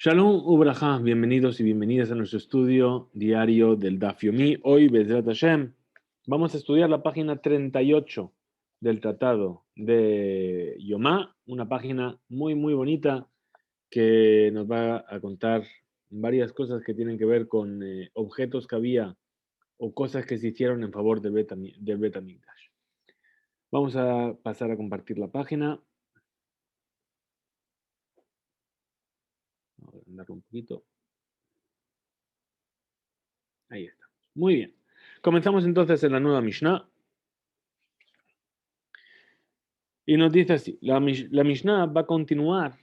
Shalom Ubrajá, bienvenidos y bienvenidas a nuestro estudio diario del Daf Yomi. Hoy, Bezrat Hashem, vamos a estudiar la página 38 del tratado de Yomá, una página muy bonita que nos va a contar varias cosas que tienen que ver con objetos que había o cosas que se hicieron en favor del Bet HaMikdash. Vamos a pasar a compartir la página. Vamos a agrandarlo un poquito. Ahí está. Muy bien. Comenzamos entonces en la nueva Mishnah. Y nos dice así, la Mishnah va a continuar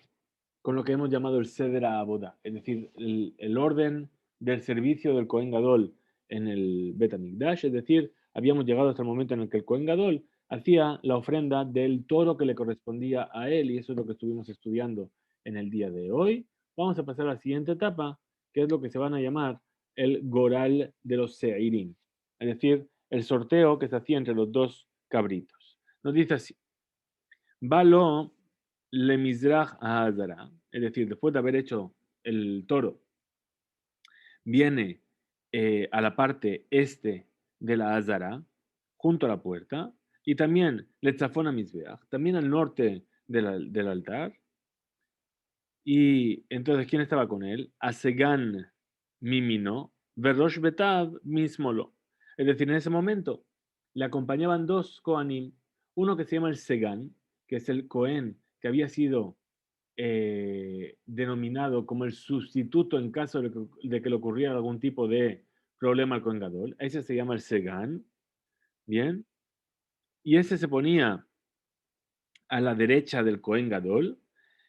con lo que hemos llamado el Seder HaAvodah, es decir, el orden del servicio del Kohen Gadol en el Bet HaMikdash, es decir, habíamos llegado hasta el momento en el que el Kohen Gadol hacía la ofrenda del toro que le correspondía a él, y eso es lo que estuvimos estudiando en el día de hoy. Vamos a pasar a la siguiente etapa, que es lo que se van a llamar el Goral de los Seirim, es decir, el sorteo que se hacía entre los dos cabritos. Nos dice así, Valo le Mizrach Hazara, es decir, después de haber hecho el toro, viene a la parte este de la Hazara, junto a la puerta, y también le Tzafona Mizbeach, también al norte del altar. Y entonces, ¿quién estaba con él? Asegan Mimino, Verosh Betav Mismolo. Es decir, en ese momento le acompañaban dos Kohanim, uno que se llama el Segan, que es el Cohen que había sido denominado como el sustituto en caso de que le ocurriera algún tipo de problema al Kohen Gadol. Ese se llama el Segan, ¿bien? Y ese se ponía a la derecha del Kohen Gadol,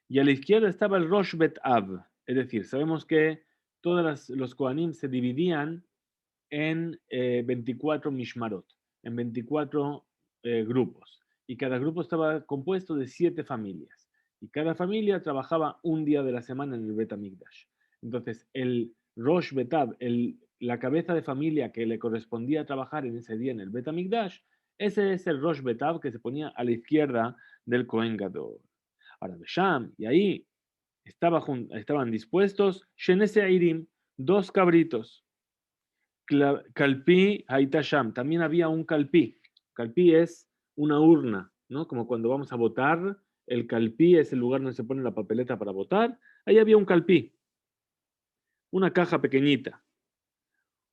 y a la izquierda estaba el Rosh Bet Av. Es decir, sabemos que todos los Kohanim se dividían en 24 Mishmarot, en 24 grupos. Y cada grupo estaba compuesto de 7 familias. Y cada familia trabajaba un día de la semana en el Bet HaMikdash. Entonces, el Rosh Bet Av, la cabeza de familia que le correspondía trabajar en ese día en el Bet HaMikdash, ese es el Rosh Bet Av que se ponía a la izquierda del Kohen Gadol. Ahora, Besham, y ahí estaban dispuestos Shenese Airim, dos cabritos. Calpí Haitasham, también había un calpí. Calpí es una urna, ¿no? Como cuando vamos a votar, el calpí es el lugar donde se pone la papeleta para votar. Ahí había un calpí, una caja pequeñita.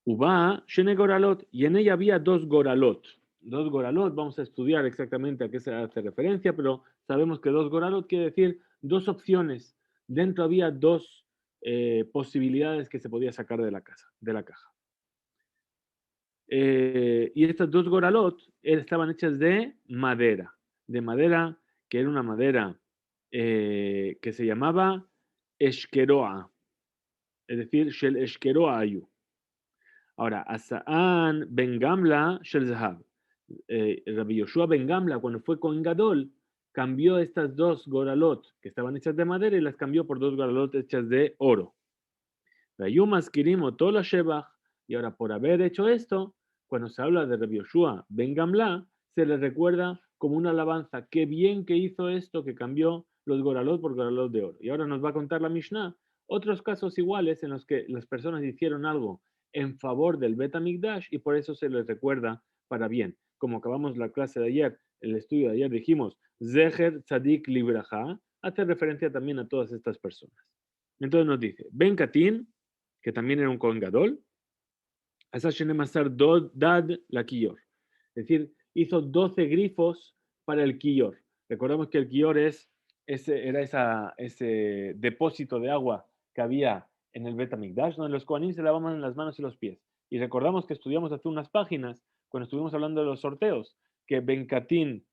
Uba, Shene Goralot, y en ella había dos Goralot. Dos Goralot, vamos a estudiar exactamente a qué se hace referencia, pero sabemos que dos Goralot quiere decir dos opciones. Dentro había dos posibilidades que se podía sacar de la caja. Y estas dos Goralot estaban hechas de madera que era una madera que se llamaba Eshkeroa, es decir, Shel Eshkeroa Ayu. Ahora, Asaan Ben Gamla Shel Zahab. Rabbi Yoshua Ben Gamla, cuando fue con Gadol, cambió estas dos Goralot que estaban hechas de madera y las cambió por dos Goralot hechas de oro. Y ahora, por haber hecho esto, cuando se habla de Rabbi Yoshua Ben Gamla, se le recuerda como una alabanza. Qué bien que hizo esto, que cambió los Goralot por Goralot de oro. Y ahora nos va a contar la Mishnah otros casos iguales en los que las personas hicieron algo en favor del Bet HaMikdash y por eso se les recuerda para bien. Como acabamos la clase de ayer, el estudio de ayer, dijimos, Zeher Tzadik Libraja, hace referencia también a todas estas personas. Entonces nos dice, Ben Katin, que también era un Kohen Gadol, Dad la Kiyor. Es decir, hizo 12 grifos para el Kiyor. Recordamos que el Kiyor era ese depósito de agua que había en el Bet HaMikdash, donde los Kohanim se lavaban las manos y los pies. Y recordamos que estudiamos hace unas páginas, cuando estuvimos hablando de los sorteos, que Ben Katin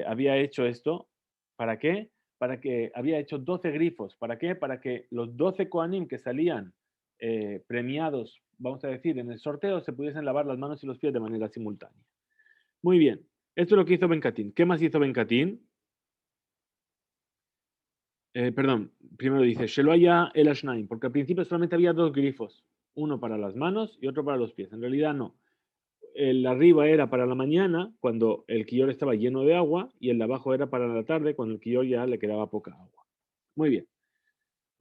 había hecho esto. ¿Para qué? Para que había hecho 12 grifos. ¿Para qué? Para que los 12 Kohanim que salían premiados, vamos a decir, en el sorteo, se pudiesen lavar las manos y los pies de manera simultánea. Muy bien, esto es lo que hizo Ben Katin. ¿Qué más hizo Ben Katin? Perdón, primero dice, Sheloaya el Ashnaim, porque al principio solamente había dos grifos, uno para las manos y otro para los pies. En realidad no. El arriba era para la mañana, cuando el quillor estaba lleno de agua, y el de abajo era para la tarde, cuando el quillor ya le quedaba poca agua. Muy bien.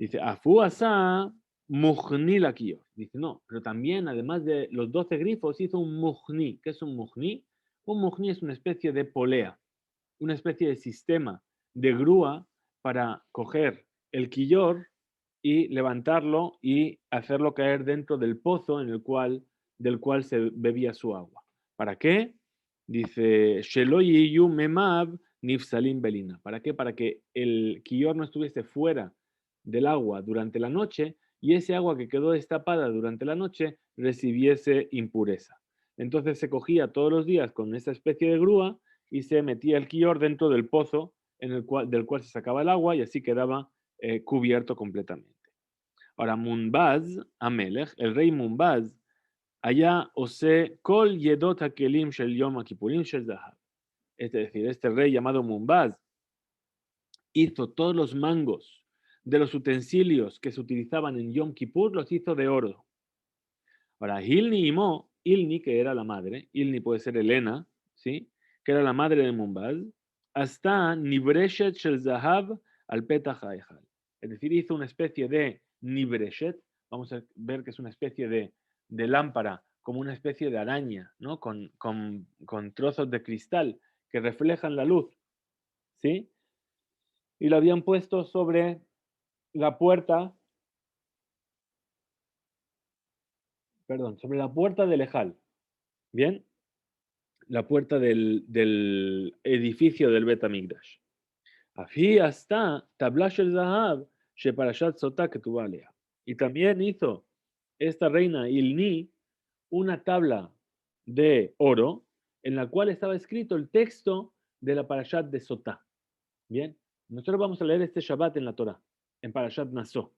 Dice, Afu asa muhni la kiyor. Dice, no, pero también, además de los 12 grifos, hizo un muhni. ¿Qué es un muhni? Un muhni es una especie de polea, una especie de sistema de grúa para coger el quillor y levantarlo y hacerlo caer dentro del pozo del cual se bebía su agua. ¿Para qué? Dice, Shelo yiyu memav nifsalim belina. ¿Para qué? Para que el quillor no estuviese fuera del agua durante la noche y ese agua que quedó destapada durante la noche recibiese impureza. Entonces se cogía todos los días con esa especie de grúa y se metía el quillor dentro del pozo del cual se sacaba el agua y así quedaba cubierto completamente. Ahora, Munbaz, Amelech, el rey Munbaz, allá ose kol yedot hakelim shel yom kippurim shel zahab. Es decir, este rey llamado Munbaz hizo todos los mangos de los utensilios que se utilizaban en Yom Kippur, los hizo de oro. Ahora, Hilni y Mo, Ilni, que era la madre, Ilni puede ser Elena, ¿sí? Que era la madre de Munbaz, hasta Nibreshet Shel Zahab al Petach Haechal. Es decir, hizo una especie de Nibreshet, vamos a ver que es una especie de lámpara, como una especie de araña, ¿no? Con trozos de cristal que reflejan la luz, ¿sí? Y lo habían puesto sobre la puerta, perdón, sobre la puerta del Ejal, ¿bien? La puerta del edificio del Bet Hamikdash. Afi hasta tabla shel zahav sheparashat sotá ketubá alea. Y también hizo esta reina Ilni una tabla de oro en la cual estaba escrito el texto de la parashat de Sotá. Bien, nosotros vamos a leer este Shabbat en la Torah, en Parashat Naso,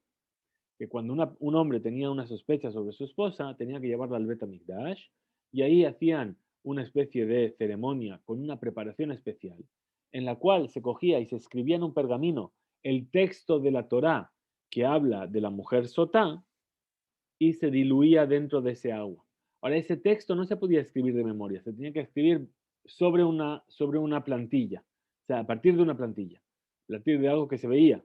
que cuando un hombre tenía una sospecha sobre su esposa, tenía que llevarla al Bet HaMikdash, y ahí hacían una especie de ceremonia con una preparación especial, en la cual se cogía y se escribía en un pergamino el texto de la Torá que habla de la mujer Sotá, y se diluía dentro de ese agua. Ahora, ese texto no se podía escribir de memoria, se tenía que escribir sobre una plantilla, o sea, a partir de una plantilla, a partir de algo que se veía.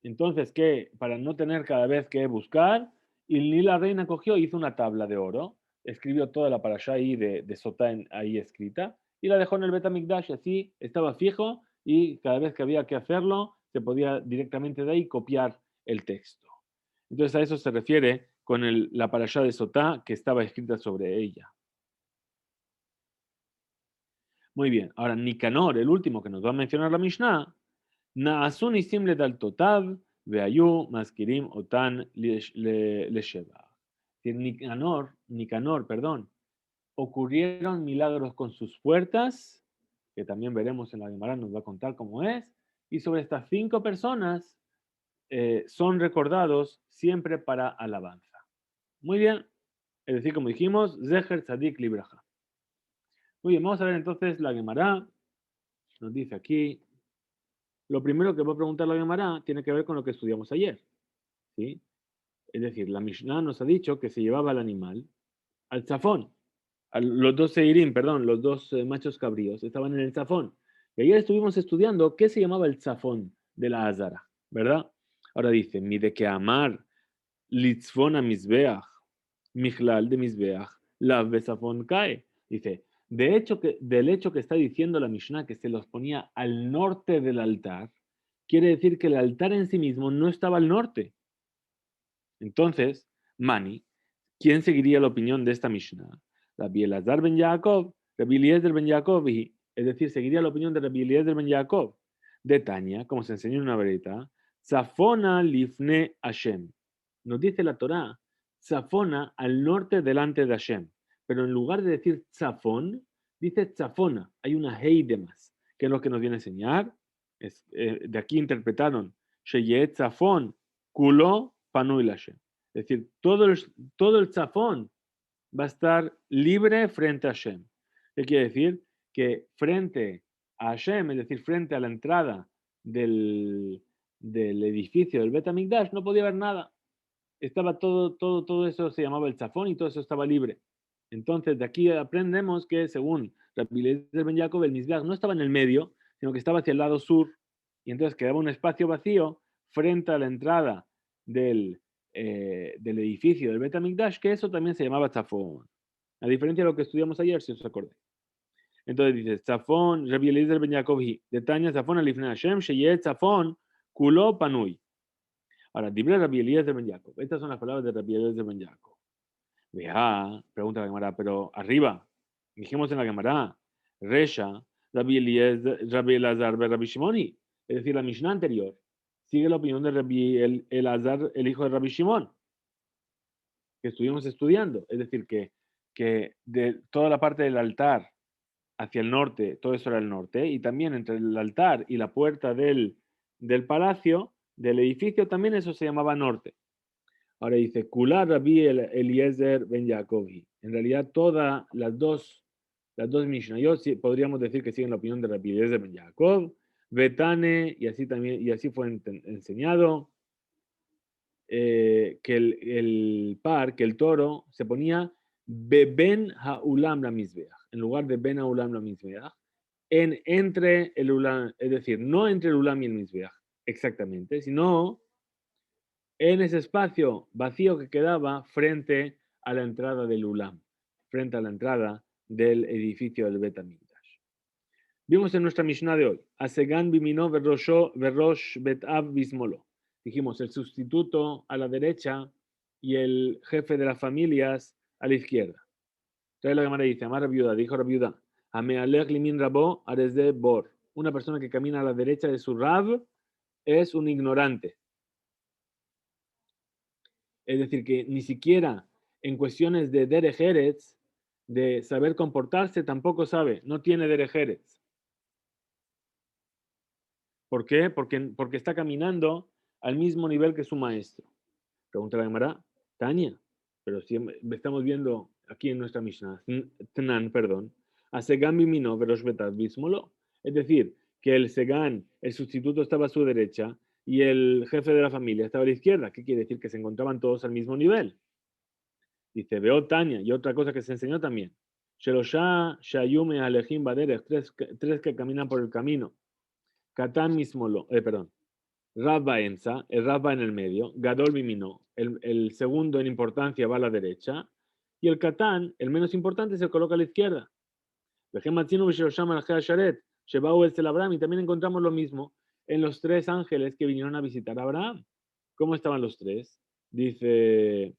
Entonces, que para no tener cada vez que buscar, y la reina cogió, hizo una tabla de oro, escribió toda la parashá ahí de Sotá ahí escrita, y la dejó en el Bet HaMikdash, así estaba fijo, y cada vez que había que hacerlo, se podía directamente de ahí copiar el texto. Entonces a eso se refiere con la parashá de Sotá que estaba escrita sobre ella. Muy bien, ahora Nicanor, el último que nos va a mencionar la Mishnah, Naasu nisim ledaltotav veayu maskirim otan lesheva. Nicanor, perdón, ocurrieron milagros con sus puertas, que también veremos en la Gemara, nos va a contar cómo es, y sobre estas 5 personas son recordados siempre para alabanza. Muy bien, es decir, como dijimos, Zeher Tzadik Libraja. Muy bien, vamos a ver entonces la Gemara. Nos dice aquí, lo primero que va a preguntar la Gemara tiene que ver con lo que estudiamos ayer. ¿Sí? Es decir, la Mishnah nos ha dicho que se llevaba al animal al zafón. Los 2 seirim, perdón, los 2 machos cabríos estaban en el zafón. Y ayer estuvimos estudiando qué se llamaba el zafón de la Azara, ¿verdad? Ahora dice, mide que amar litzfona misbeach, michlal de misbeach, la besafón cae. Dice, del hecho que está diciendo la Mishnah que se los ponía al norte del altar, quiere decir que el altar en sí mismo no estaba al norte. Entonces, Mani, ¿quién seguiría la opinión de esta Mishnah? Rabbi Elazar ben Yaakov, Rabbi Eliezer ben Yaakov, es decir, seguiría la opinión de Rabbi Eliezer ben Yaakov. De Tania, como se enseñó en una verita, Zafona lifne Hashem. Nos dice la Torá, Zafona al norte delante de Hashem. Pero en lugar de decir Zafón, dice Zafona. Hay una hei de más. ¿Qué es lo que nos viene a enseñar? De aquí interpretaron, Sheyet Zafón, Kulo Panui Hashem. Es decir, todo el zafón va a estar libre frente a Hashem. ¿Qué quiere decir? Que frente a Hashem, es decir, frente a la entrada del edificio del Bet HaMikdash, no podía haber nada. Estaba todo eso se llamaba el zafón y todo eso estaba libre. Entonces, de aquí aprendemos que según Rabbi Eliezer ben Yaakov, el Mizbeach no estaba en el medio, sino que estaba hacia el lado sur, y entonces quedaba un espacio vacío frente a la entrada del edificio del Bet HaMikdash, que eso también se llamaba Tzafón. A diferencia de lo que estudiamos ayer, si os acordáis. Entonces dice, Tzafón, Rabbi Eliezer ben Yaakov hi, de Tanya Tzafón alifnei Hashem, sheyeh Tzafón, kulo panui. Ahora, dibre Rabbi Eliezer ben Yaakov. Estas son las palabras de Rabbi Eliezer ben Yaakov. Vea, pregunta la Gemara, pero arriba, dijimos en la Gemara, Resha, Rabbi Elazar ben Rabbi Shimoni. Es decir, la Mishnah anterior sigue la opinión de Rabbi Elazar, el hijo de Rabbi Shimon, que estuvimos estudiando. Es decir, que de toda la parte del altar hacia el norte, todo eso era el norte, y también entre el altar y la puerta del palacio, del edificio, también eso se llamaba norte. Ahora dice, Kula Rabbi Eliezer ben Yaakov. En realidad, todas las dos Mishnayot podríamos decir que siguen la opinión de Rabbi Eliezer ben Yaakov, Betane, y así también, y así fue enseñado, que que el toro, se ponía Beben Haulam la Mizbeach, en lugar de Ben Haulam la Mizbeach, entre el Ulam, es decir, no entre el Ulam y el Mizbeach, exactamente, sino en ese espacio vacío que quedaba frente a la entrada del Ulam, frente a la entrada del edificio del Bet HaMikdash. Vimos en nuestra Mishnah de hoy, Asegan bimino verosh betav bismolo. Dijimos el sustituto a la derecha y el jefe de las familias a la izquierda. Entonces la Gemara dice, Amar viuda, dijo la viuda, Amealech limin rabo aresde bor. Una persona que camina a la derecha de su rab es un ignorante. Es decir, que ni siquiera en cuestiones de derech eretz, de saber comportarse, tampoco sabe, no tiene derech eretz. ¿Por qué? Porque está caminando al mismo nivel que su maestro. Pregunta la Gemara, Tania, pero si estamos viendo aquí en nuestra Mishnah, Tnan, perdón, a Segan Bimino, Verosh Betat Bismolo. Es decir, que el Segan, el sustituto, estaba a su derecha y el jefe de la familia estaba a la izquierda. ¿Qué quiere decir? Que se encontraban todos al mismo nivel. Dice, veo Tania, y otra cosa que se enseñó también. Shelosha, Shayume, Alejim, Baderech, tres que caminan por el camino. Katan Mismolo, perdón. Rabba Enza, el Rabba en el medio, Gadol Bimino, el segundo en importancia va a la derecha, y el Katán, el menos importante, se coloca a la izquierda. Y también encontramos lo mismo en los tres ángeles que vinieron a visitar a Abraham. ¿Cómo estaban los tres? Dice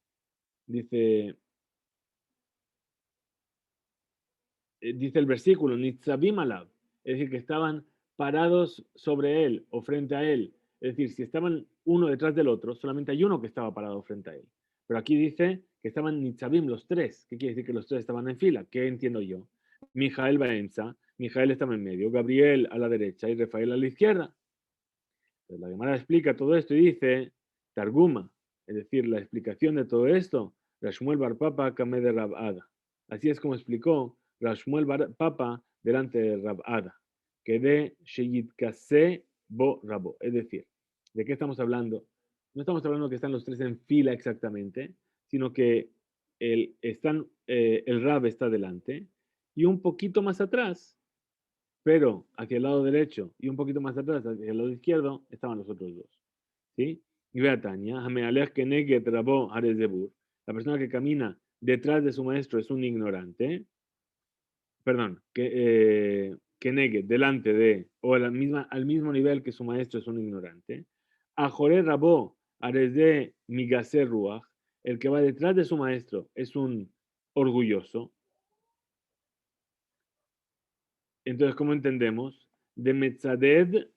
el versículo, Nitzabim Alab, es decir, que estaban parados sobre él o frente a él. Es decir, si estaban uno detrás del otro, solamente hay uno que estaba parado frente a él. Pero aquí dice que estaban Nitzabim los tres. ¿Qué quiere decir que los tres estaban en fila? ¿Qué entiendo yo? Mijael Baenza, Mijael estaba en medio, Gabriel a la derecha y Rafael a la izquierda. Entonces, la Gemara explica todo esto y dice, Targuma, es decir, la explicación de todo esto, Rashmuel Bar Papa Kame de Rabada. Así es como explicó Rashmuel Bar Papa delante de Rabada, que de Sheyitkase Bo Rabo. Es decir, ¿de qué estamos hablando? No estamos hablando que están los tres en fila exactamente, sino que el Rab está delante y un poquito más atrás, pero hacia el lado derecho y un poquito más atrás, hacia el lado izquierdo, estaban los otros dos. ¿Sí? Y vea Tania, la persona que camina detrás de su maestro es un ignorante, perdón, que negue delante de, o al mismo nivel que su maestro es un ignorante. Ajore Rabo, Aresde Migaser Ruach, el que va detrás de su maestro es un orgulloso. Entonces, ¿cómo entendemos? De Metzaded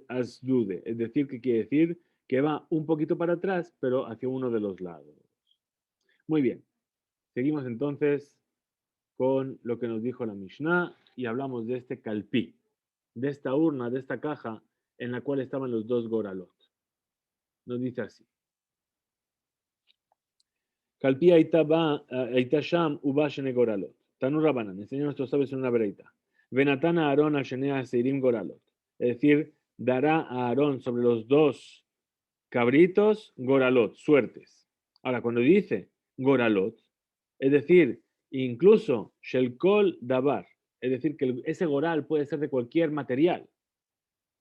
Azdude, es decir, que quiere decir que va un poquito para atrás, pero hacia uno de los lados. Muy bien, seguimos entonces con lo que nos dijo la Mishnah y hablamos de este calpí, de esta urna, de esta caja en la cual estaban los dos goralot. Nos dice así. Calpí Aitasham Ubashene Goralot. Tanu Rabanan, enseñó a nuestros sabios en una breita. Venatana Aarón al Shenea Seirim Goralot. Es decir, dará a Aarón sobre los dos cabritos Goralot, suertes. Ahora, cuando dice Goralot, es decir, incluso Shelkol Dabar, es decir, que ese Goral puede ser de cualquier material.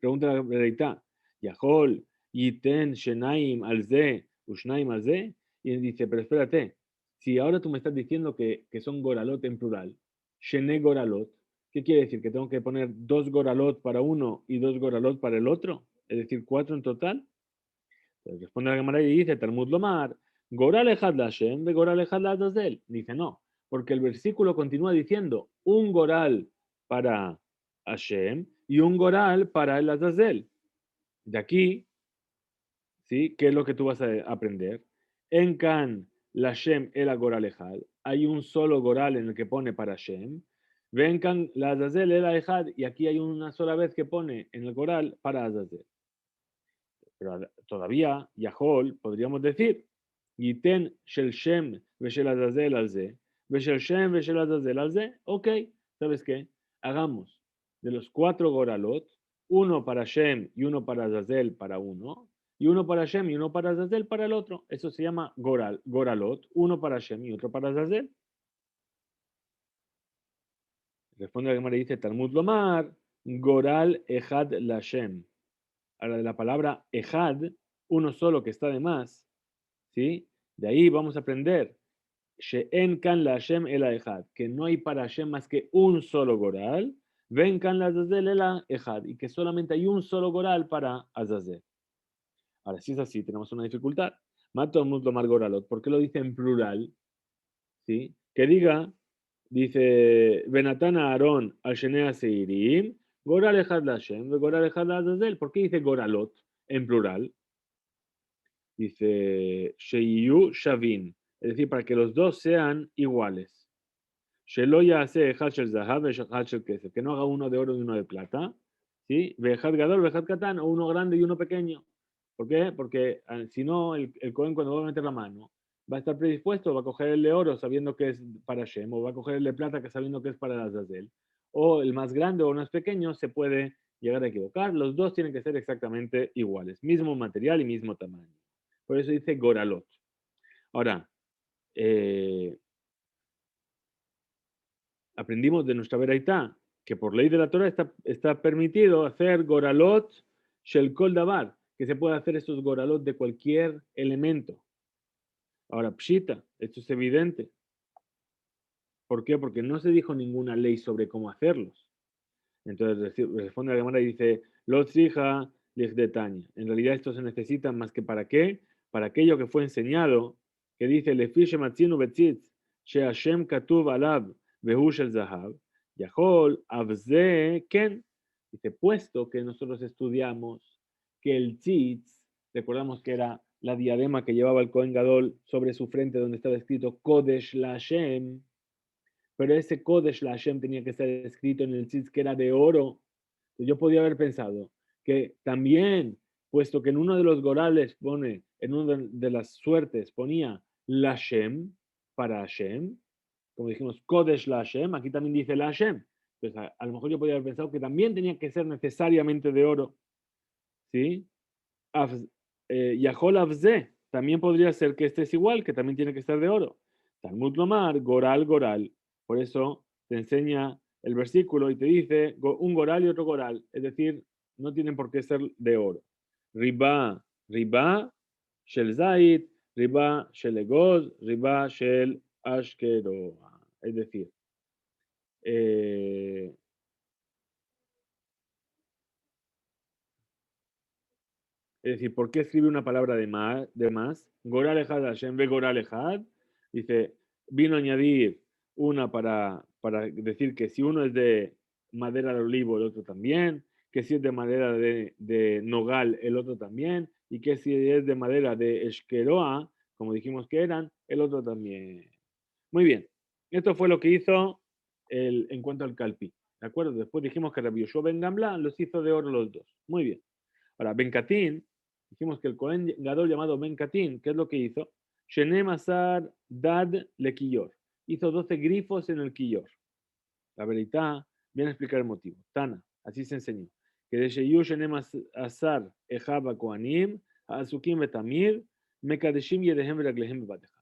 Pregunta la breita. Yahol, Yiten shenaim alze, ushnaim alze. Y dice, pero espérate, si ahora tú me estás diciendo que son goralot en plural, shene goralot, ¿qué quiere decir? ¿Que tengo que poner 2 goralot para uno y 2 goralot para el otro? Es decir, 4 en total. Entonces responde la Gemara y dice, Talmud Lomar, Goral ejad la Hashem, ve Goral ejad la Azazel. Dice, no, porque el versículo continúa diciendo un Goral para Hashem y un Goral para el Azazel. De aquí, ¿sí? ¿Qué es lo que tú vas a aprender? En Kan, la Hashem el Goral ejad. Hay un solo Goral en el que pone para Hashem. Ven Kan, la Azazel el ejad. Y aquí hay una sola vez que pone en el Goral para Azazel. Pero todavía, Yahol, podríamos decir, Yiten shel Shem veshel Azazel al ze, veshel Shem veshel Azazel al ze. Ok, ¿sabes qué? Hagamos de los 4 goralot, uno para Shem y uno para Azazel para uno, y uno para Shem y uno para Azazel para el otro. Eso se llama goralot, uno para Shem y otro para Azazel. Responde la Gemara y dice, Talmud Lomar, Goral Ejad Lashem. Ahora, de la palabra Ejad, uno solo que está de más, ¿sí? De ahí vamos a aprender She'en kan la Hashem ela Ejad, que no hay para Hashem más que un solo Goral, ven kan la Azazel ela Ejad, y que solamente hay un solo Goral para Azazel. Ahora, si es así, tenemos una dificultad. Mato Mutlomar Goralot, ¿por qué lo dice en plural? ¿Sí? Que diga, dice, Benatana Aarón al Shenea Seirim, Goral Ejad la Hashem, Goral Ejad la Azazel. ¿Por qué dice Goralot en plural? Dice, Sheiyu Shavin, es decir, para que los dos sean iguales. Shelo hace Hachel Zahab, Hachel Kesef, que no haga uno de oro y uno de plata, ¿sí? Vejat Gadol, Vejat Katan, o uno grande y uno pequeño. ¿Por qué? Porque si no, el Cohen cuando va a meter la mano va a estar predispuesto, va a coger el de oro sabiendo que es para Shem, o va a coger el de plata que sabiendo que es para Azazel. O el más grande o el más pequeño se puede llegar a equivocar. Los dos tienen que ser exactamente iguales, mismo material y mismo tamaño. Por eso dice Goralot. Ahora, aprendimos de nuestra veraitá que por ley de la Torah está permitido hacer Goralot Shel Kol Davar, que se puede hacer estos Goralot de cualquier elemento. Ahora, Pshita, esto es evidente. ¿Por qué? Porque no se dijo ninguna ley sobre cómo hacerlos. Entonces responde la Gemara y dice, Lot Sija Ligdetania. En realidad esto se necesita más que para qué? Para aquello que fue enseñado, que dice, Lefish Matzinu Betzitz, She Hashem Katuv Alab, Behu Shel Zahav, Yahol, Avze, Ken. Dice, puesto que nosotros estudiamos que el tzitz, recordamos que era la diadema que llevaba el Kohen Gadol sobre su frente donde estaba escrito Kodesh la Hashem, pero ese Kodesh la Hashem tenía que estar escrito en el tzitz que era de oro. Yo podía haber pensado que también, puesto que en uno de los gorales pone, en una de las suertes ponía la Hashem, para Hashem, como dijimos, Kodesh la Hashem, aquí también dice la Hashem. Entonces, a lo mejor yo podía haber pensado que también tenía que ser necesariamente de oro. ¿Sí? Yahol Avze, también podría ser que este es igual, que también tiene que estar de oro. Talmud Lomar, Goral, Goral. Por eso te enseña el versículo y te dice un Goral y otro Goral. Es decir, no tienen por qué ser de oro. Riba, Riba, Shel Zait, Riba, Shel Egoz, Riba, Shel Ashkeroa. Es decir, eh, es decir, ¿por qué escribe una palabra de más? Goral Ejad Hashem ve Goral Ejad. Dice, vino a añadir una para decir que si uno es de madera de olivo, el otro también. Que si es de madera de nogal, el otro también. Y que si es de madera de esqueroa, como dijimos que eran, el otro también. Muy bien. Esto fue lo que hizo en cuanto al calpi. ¿De acuerdo? Después dijimos que Rabbi Yoshua Ben Gamla los hizo de oro los dos. Muy bien. Ahora, Ben Katín, dijimos que el Cohen Gadol llamado Ben Katín, ¿qué es lo que hizo? Shenem Asar Dad Le Quillor. Hizo 12 grifos en el Quillor. La verdad, viene a explicar el motivo. Tana, así se enseñó. Que de Sheyu Shenem Asar Ejaba Koanim, Azukim Betamir, Mekadeshim Yedehem Veraglehem Bebateja.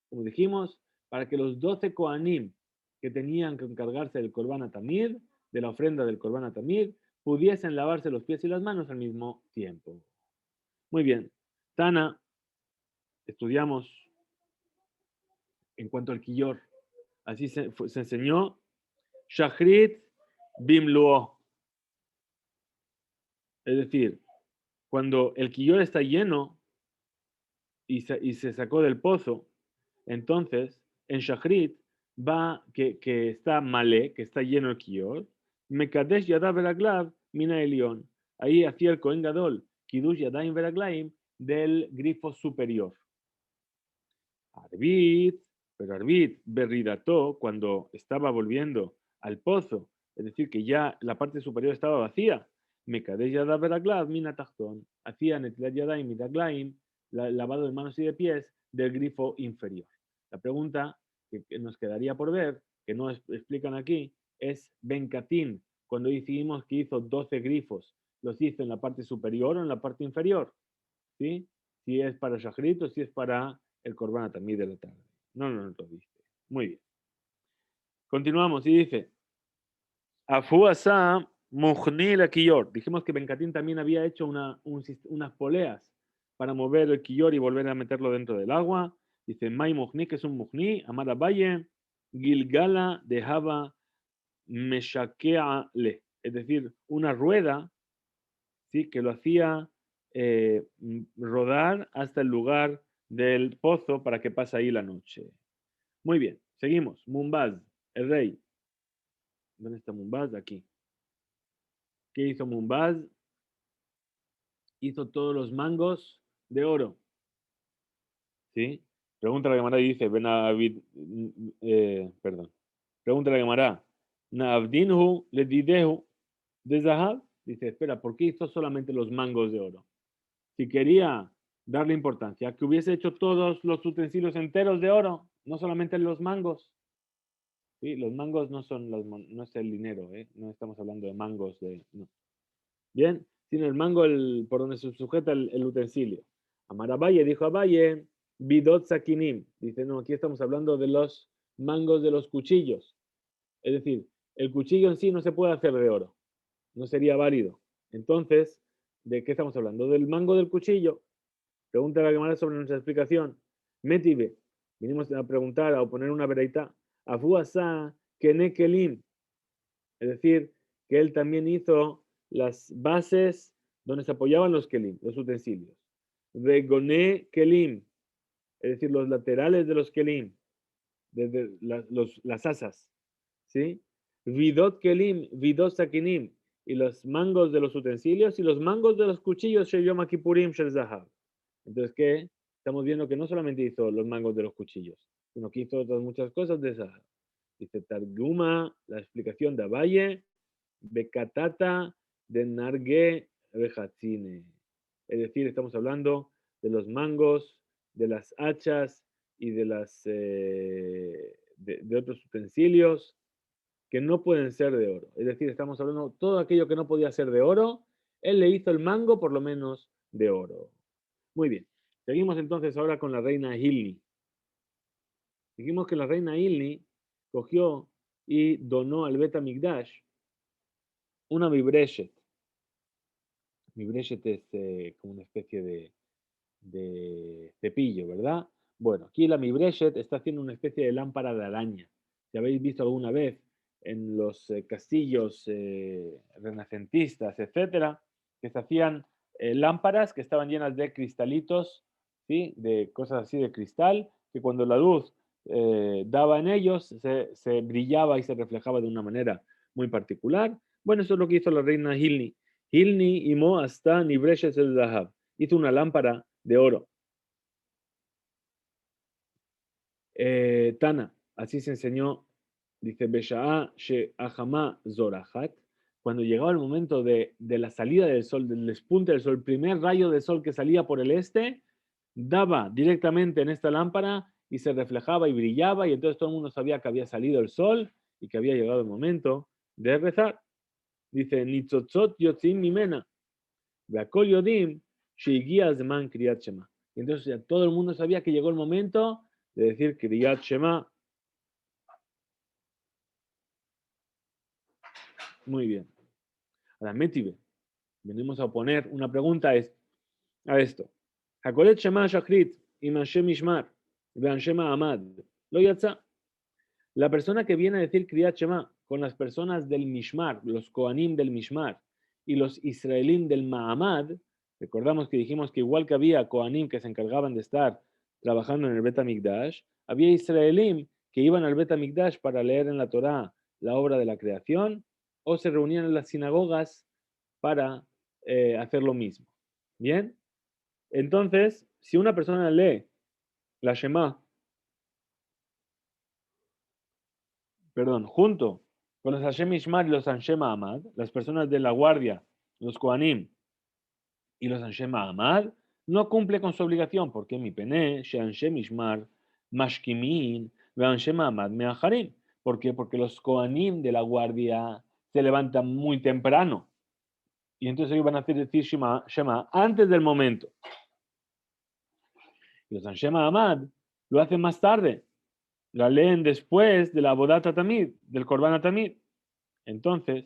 Como dijimos, para que los 12 Koanim que tenían que encargarse del Korban Atamir, de la ofrenda del Korban Atamir, pudiesen lavarse los pies y las manos al mismo tiempo. Muy bien. Tana, estudiamos en cuanto al quillor. Así se enseñó. Shachrit bimluo. Es decir, cuando el quillor está lleno y se sacó del pozo, entonces en Shachrit va que está malé, que está lleno el quillor. Mekadesh yadav veraglav mina elión. Ahí hacía el Kohen Gadol, Kiddush yadayim veraglaim, del grifo superior. Arbit, pero Arbit, berridató, cuando estaba volviendo al pozo, es decir, que ya la parte superior estaba vacía, Mekadesh yadav veraglav mina tachtón, hacía netilat yadayim miraglaim, lavado de manos y de pies, del grifo inferior. La pregunta que nos quedaría por ver, que no explican aquí, es Bencatín, cuando decidimos que hizo 12 grifos, ¿los hizo en la parte superior o en la parte inferior? ¿Sí? Si es para Shachrit o si es para el Corban también de la tarde. No, no, no lo viste. Muy bien. Continuamos y dice, Afu asa muhni la quillor. Dijimos que Bencatín también había hecho unas poleas para mover el quillor y volver a meterlo dentro del agua. Dice, Mai muhni, que es un muhni, Amada Valle, Gilgala dejaba Meshakeale. Es decir, una rueda, ¿sí? Que lo hacía rodar hasta el lugar del pozo para que pase ahí la noche. Muy bien, seguimos. Mumbaz, el rey. ¿Dónde está Mumbaz? Aquí. ¿Qué hizo Mumbaz? Hizo todos los mangos de oro. ¿Sí? Pregunta la Gemara y dice, perdón. Pregunta la Gemara, Naavdinhu le didehu de Zahab. Dice, espera, ¿por qué hizo solamente los mangos de oro? Si quería darle importancia, que hubiese hecho todos los utensilios enteros de oro, no solamente los mangos. ¿Sí? Los mangos no es el dinero, ¿eh? No estamos hablando de mangos. No. Bien, sino el mango por donde se sujeta el utensilio. Amar Abaye dijo Abaye, Bidot Sakinim. Dice, no, aquí estamos hablando de los mangos de los cuchillos. Es decir, el cuchillo en sí no se puede hacer de oro. No sería válido. Entonces, ¿de qué estamos hablando? Del mango del cuchillo. Pregunta la Gemara sobre nuestra explicación. Metibe, vinimos a preguntar, a oponer una vereita. Afu asa kene kelim. Es decir, que él también hizo las bases donde se apoyaban los kelim, los utensilios. Vegoné kelim, es decir, los laterales de los kelim, desde las asas. ¿Sí? Vidot kelim, vidot sakinim, y los mangos de los utensilios y los mangos de los cuchillos shel Yom Kippurim shel Zahab. Entonces, ¿qué? Estamos viendo que no solamente hizo los mangos de los cuchillos, sino que hizo otras muchas cosas de Zahab. Dice Targuma, la explicación de Abaye, Bekatata de Narge Rejatzine. Es decir, estamos hablando de los mangos, de las hachas y de otros utensilios que no pueden ser de oro. Es decir, estamos hablando de todo aquello que no podía ser de oro, él le hizo el mango por lo menos de oro. Muy bien. Seguimos entonces ahora con la reina Hilni. Dijimos que la reina Hilni cogió y donó al Bet Migdash una vibreshet. Vibreshet es como una especie de cepillo, ¿verdad? Bueno, aquí la Mibreshet está haciendo una especie de lámpara de araña. Si habéis visto alguna vez en los castillos renacentistas, etcétera, que se hacían lámparas que estaban llenas de cristalitos, ¿sí? De cosas así de cristal, que cuando la luz daba en ellos se brillaba y se reflejaba de una manera muy particular. Bueno, eso es lo que hizo la reina Hilni. Hilni imó hasta Nibreshet el Zahab. Hizo una lámpara de oro. Tana, así se enseñó, dice Besha'a she Ahama Zorahat, cuando llegaba el momento de la salida del sol, del despunte del sol, el primer rayo de sol que salía por el este, daba directamente en esta lámpara y se reflejaba y brillaba, y entonces todo el mundo sabía que había salido el sol y que había llegado el momento de rezar. Dice, Nitzotzot yotzim mimena, veakol yodim, sheigia zman kriyat shema. Y entonces ya todo el mundo sabía que llegó el momento de decir Kriyat Shema. Muy bien. Ahora, Metive, venimos a poner una pregunta, es, a esto. Hakolet Shema Shachrit, Im Anshe Mishmar, Ve'anshe Ma'amad, Lo Yatza. La persona que viene a decir Kriyat Shema con las personas del Mishmar, los Kohanim del Mishmar y los Israelim del Ma'amad, recordamos que dijimos que igual que había Kohanim que se encargaban de estar trabajando en el Bet HaMikdash, había Israelim que iban al Bet HaMikdash para leer en la Torá la obra de la creación o se reunían en las sinagogas para hacer lo mismo. ¿Bien? Entonces, si una persona lee la Shema, perdón, junto con los Hashem Ishmar y los Anshe Ma'amad, las personas de la guardia, los Kohanim y los Anshe Ma'amad, no cumple con su obligación, porque mi pene, she Anshe Mishmar, Mashkimin, ve Anshe Ma'amad, Meaharim. ¿Por qué? Porque los Kohanim de la guardia se levantan muy temprano. Y entonces ellos van a hacer decir Shema antes del momento. Y los Anshe Ma'amad lo hacen más tarde. La leen después de la Bodata Tamid, del Korban Tamid. Entonces,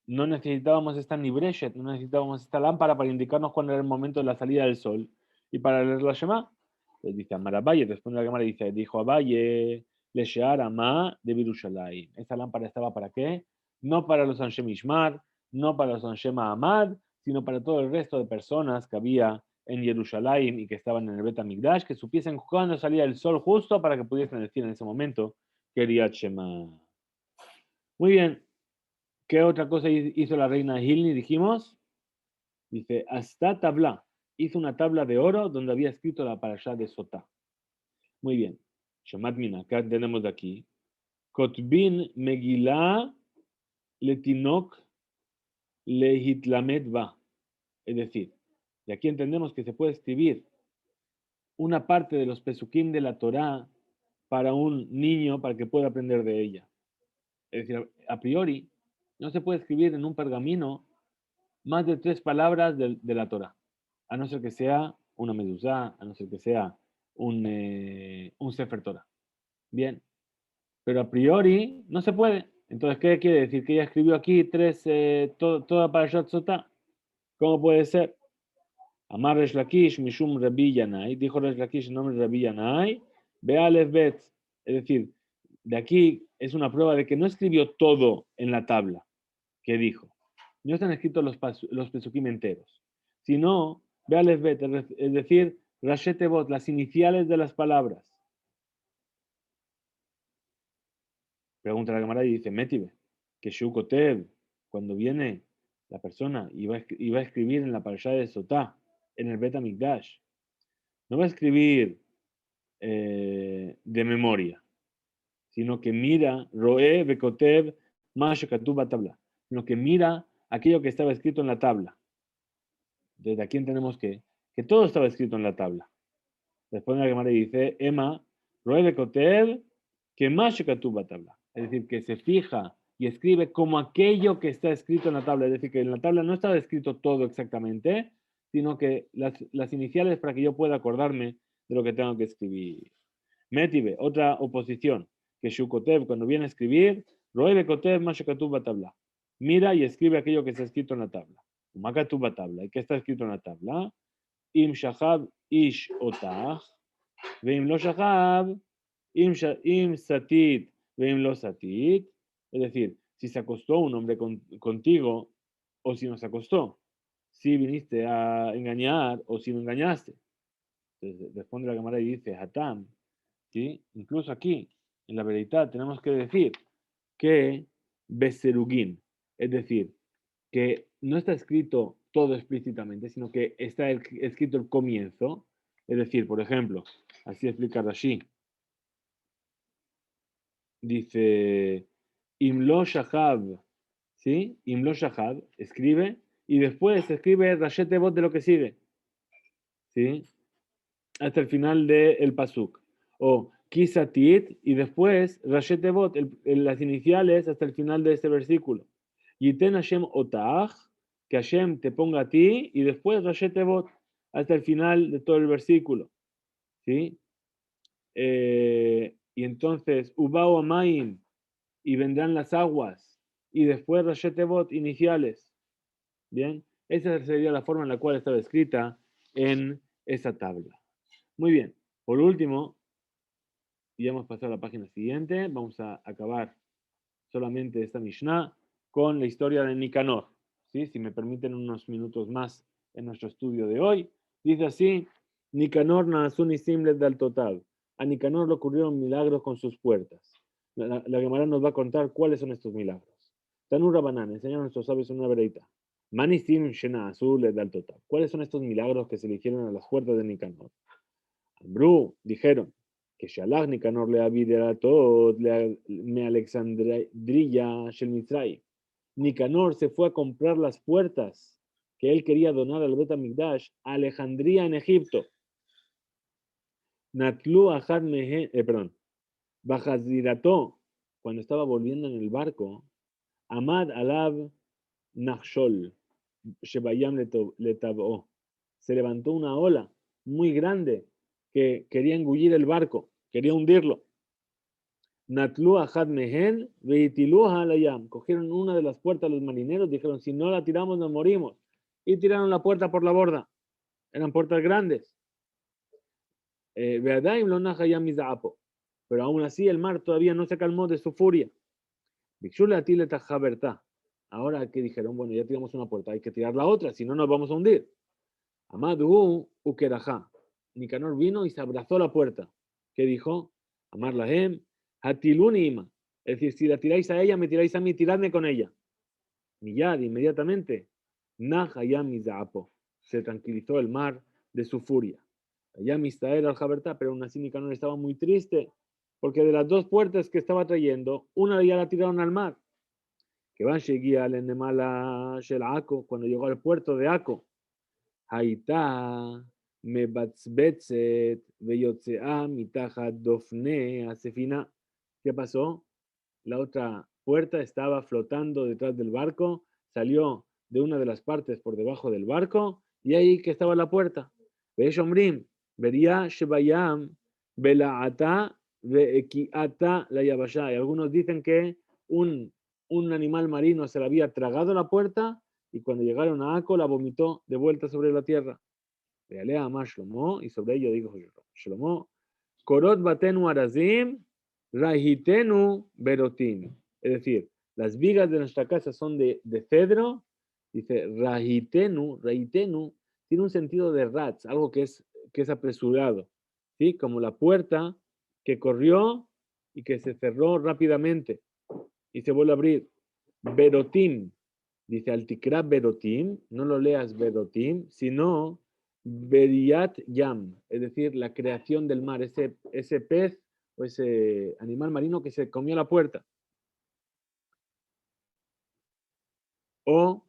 no necesitábamos esta nibreshet, no necesitábamos esta lámpara para indicarnos cuándo era el momento de la salida del sol y para leer la Shema. Entonces dice Amar Abaye, responde la cámara y dice, dijo Abaye, le shear ama de Birushalayim. ¿Esta lámpara estaba para qué? No para los Anshe Mishmar, no para los Anshe Ma'amad, sino para todo el resto de personas que había en Jerusalén y que estaban en el Bet HaMikdash, que supiesen cuándo salía el sol justo para que pudiesen decir en ese momento Kriyat Shema. Muy bien. ¿Qué otra cosa hizo la reina Hilni? Dijimos, dice, hasta tabla. Hizo una tabla de oro donde había escrito la parashá de Sotá. Muy bien. Shemat Mina, ¿qué tenemos de aquí? Kotbin Megillah Letinok Lehitlamet va. Es decir, de aquí entendemos que se puede escribir una parte de los pesukim de la Torá para un niño para que pueda aprender de ella. Es decir, a priori, no se puede escribir en un pergamino más de 3 palabras de la Torah, a no ser que sea una medusá, a no ser que sea un Sefer Torah. Bien, pero a priori no se puede. Entonces, ¿qué quiere decir? Que ella escribió aquí toda Parashat Sotá. ¿Cómo puede ser? Amar Resh Lakish, Mishum Rabbi Yanai, dijo Resh Lakish en nombre de Rabbi Yanai, Be'alef Bet. Es decir, de aquí es una prueba de que no escribió todo en la tabla que dijo. No están escritos los pesukim enteros, sino, ve al bet, es decir, Rashetevot, las iniciales de las palabras. Pregunta la cámara y dice, Métibe, que Shukotev, cuando viene la persona y va a escribir en la parashá de Sotá, en el Bet HaMikdash, no va a escribir de memoria, sino que mira, Roe Bekotev, Mashekatub tabla, sino que mira aquello que estaba escrito en la tabla. Desde aquí entendemos que todo estaba escrito en la tabla. Después la Gemara dice, Emma, Roe Kotev, que más tabla. Es decir, que se fija y escribe como aquello que está escrito en la tabla. Es decir, que en la tabla no estaba escrito todo exactamente, sino que las iniciales para que yo pueda acordarme de lo que tengo que escribir. Métibe, otra oposición, que Shukotev, cuando viene a escribir, Roe Kotev, más tabla. Mira y escribe aquello que está escrito en la tabla. Makatuba tabla. ¿Y qué está escrito en la tabla? Im shachab ish otach, veim lo shachab, im satit, veim lo satit. Es decir, si se acostó un hombre contigo o si no se acostó. Si viniste a engañar o si no engañaste. Entonces responde la cámara y dice, Hatam, ¿sí? Incluso aquí, en la verdad, tenemos que decir que beserugin, es decir, que no está escrito todo explícitamente, sino que está escrito el comienzo. Es decir, por ejemplo, así explica Rashi. Dice, Imlo Shahab, ¿sí? Imlo Shahab, escribe, y después escribe Rashet Tevot de lo que sigue, ¿sí? Hasta el final del Pasuk. O Kisatit, y después Rashet Tevot, las iniciales hasta el final de este versículo. Yiten Hashem Otach, que Hashem te ponga a ti, y después Rashet Tevot, hasta el final de todo el versículo. ¿Sí? Y entonces, Ubao Amaim, y vendrán las aguas, y después Rashet Tevot, iniciales. Bien, Esa sería la forma en la cual estaba escrita en esa tabla. Muy bien. Por último, y hemos pasado a la página siguiente, vamos a acabar solamente esta Mishnah con la historia de Nicanor. ¿Sí? Si me permiten unos minutos más en nuestro estudio de hoy. Dice así, Nicanor nació Simlet del total. A Nicanor le ocurrieron milagros con sus puertas. La Gemara nos va a contar cuáles son estos milagros. Tanur Rabanán, enseñan a nuestros sabios en una vereita. Manisim Shena Azul del total. ¿Cuáles son estos milagros que se eligieron a las puertas de Nicanor? Ambru, dijeron, que Shalach Nicanor le Abideratot me Alexandria Shel Mitzray. Nicanor se fue a comprar las puertas que él quería donar al Bet HaMikdash a Alejandría en Egipto. Natlu Ahad Mehen, perdón, Bajazirato, cuando estaba volviendo en el barco, Amad Alab Nachshol, Shebayam Letabo, se levantó una ola muy grande que quería engullir el barco, quería hundirlo. Natlu Ahad Mehen, Veitiluha Alayam, cogieron una de las puertas los marineros, dijeron, si no la tiramos nos morimos, y tiraron la puerta por la borda. Eran puertas grandes. Veadaim lo Nahayam Mizapo. Pero aún así el mar todavía no se calmó de su furia. Ahora que dijeron, bueno, ya tiramos una puerta, hay que tirar la otra, si no nos vamos a hundir. Amadu Ukeraja. Nicanor vino y se abrazó la puerta. ¿Qué dijo? Amar Lahem, Hatilunima. Es decir, si la tiráis a ella, me tiráis a mí, tiradme con ella. Miyad, inmediatamente, Nahayam Mizapo. Se tranquilizó el mar de su furia. Allá Mistael al Jabertá, pero aún así Nicanor estaba muy triste, porque de las dos puertas que estaba trayendo, una ya la tiraron al mar. Que van seguía al Enemala Shel Ako, cuando llegó al puerto de Ako. Haitá mebatzbetzet veyotzea mitachat dofne asefina. ¿Qué pasó? La otra puerta estaba flotando detrás del barco, salió de una de las partes por debajo del barco, y ahí que estaba la puerta. Veishomrim, vería shebayam belaata veekiata la yabashá. Y algunos dicen que un animal marino se le había tragado la puerta y cuando llegaron a Ako la vomitó de vuelta sobre la tierra. Vealea más Shlomo, y sobre ello dijo Shlomo, Korot batenu arazim, rahitenu berotim. Es decir, las vigas de nuestra casa son de cedro, dice rahitenu, tiene un sentido de rats, algo que es apresurado, ¿sí? Como la puerta que corrió y que se cerró rápidamente y se vuelve a abrir. Berotim, dice Altikra Berotim, no lo leas Berotim, sino Beriat Yam, es decir, la creación del mar, ese pez o ese animal marino que se comió la puerta. O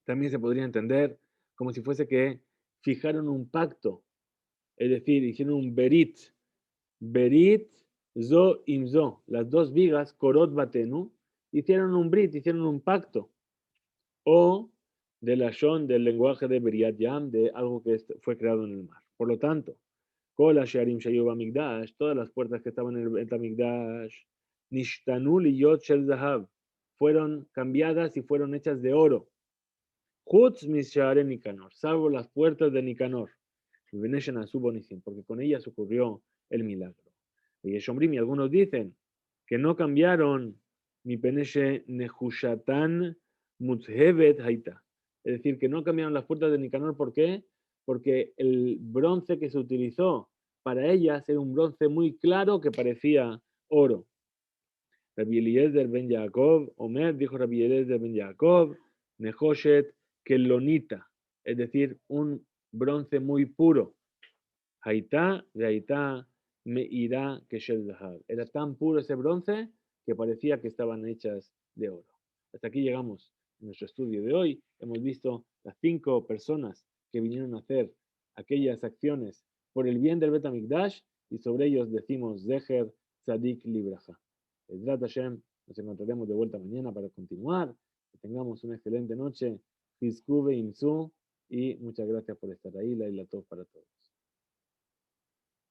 también se podría entender como si fuese que fijaron un pacto, es decir, hicieron un berit zo imzo, las dos vigas, korot batenu, hicieron un brit, hicieron un pacto. O de la shon del lenguaje de Beriat Yam, de algo que fue creado en el mar. Por lo tanto, Kola Sharim Shayu Bamigdash, todas las puertas que estaban en el Betamigdash, Nishtanu Liyot Shel Zahav, fueron cambiadas y fueron hechas de oro. Chutz Mishare Nicanor, salvo las puertas de Nicanor, porque con ellas ocurrió el milagro. Y Shombrim, y algunos dicen que no cambiaron mi peneshe Nehushatan Mutzhevet Haita. Es decir, que no cambiaron las puertas de Nicanor. ¿Por qué? Porque el bronce que se utilizó para ellas era un bronce muy claro que parecía oro. Rabbi Eliezer ben Yaakov, Omer, dijo Rabbi Eliezer ben Yaakov, Nehoshet Kelonita, es decir, un bronce muy puro. Haitá, de Haitá, me irá que Shel Zahab. Era tan puro ese bronce que parecía que estaban hechas de oro. Hasta aquí llegamos en nuestro estudio de hoy. Hemos visto las 5 personas que vinieron a hacer aquellas acciones por el bien del Bet HaMikdash y sobre ellos decimos Zeher Tzadik Libraja. Ezrat Hashem, nos encontraremos de vuelta mañana para continuar. Que tengamos una excelente noche. Hizkube Imsu y muchas gracias por estar ahí. La Tov para todos.